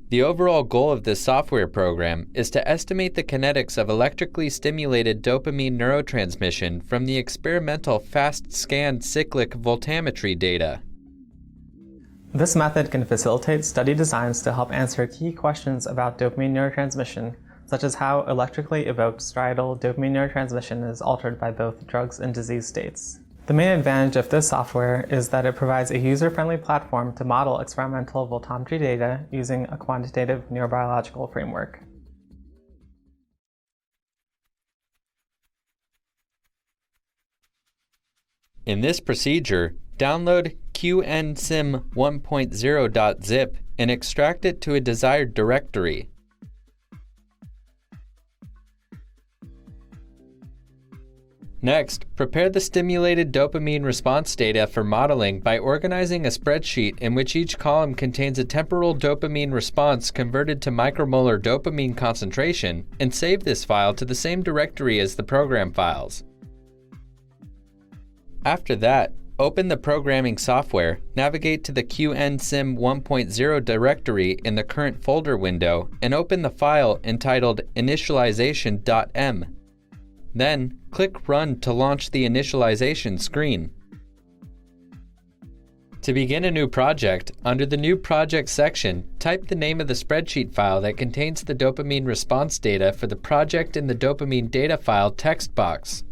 The overall goal of this software program is to estimate the kinetics of electrically stimulated dopamine neurotransmission from the experimental fast-scanned cyclic voltammetry data. This method can facilitate study designs to help answer key questions about dopamine neurotransmission, such as how electrically evoked striatal dopamine neurotransmission is altered by both drugs and disease states. The main advantage of this software is that it provides a user-friendly platform to model experimental voltammetry data using a quantitative neurobiological framework. In this procedure, download qnsim 1.0.zip and extract it to a desired directory. Next, prepare the stimulated dopamine response data for modeling by organizing a spreadsheet in which each column contains a temporal dopamine response converted to micromolar dopamine concentration, and save this file to the same directory as the program files. After that, open the programming software, navigate to the qnsim 1.0 directory in the current folder window, and open the file entitled initialization.m. Then, click Run to launch the initialization screen. To begin a new project, under the New Project section, type the name of the spreadsheet file that contains the dopamine response data for the project in the dopamine data file text box.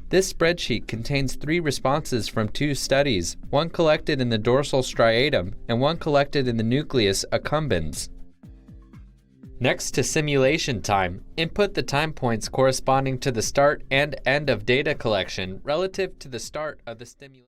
This spreadsheet contains 3 responses from 2 studies, one collected in the dorsal striatum and one collected in the nucleus accumbens. Next to simulation time, input the time points corresponding to the start and end of data collection relative to the start of the stimulation.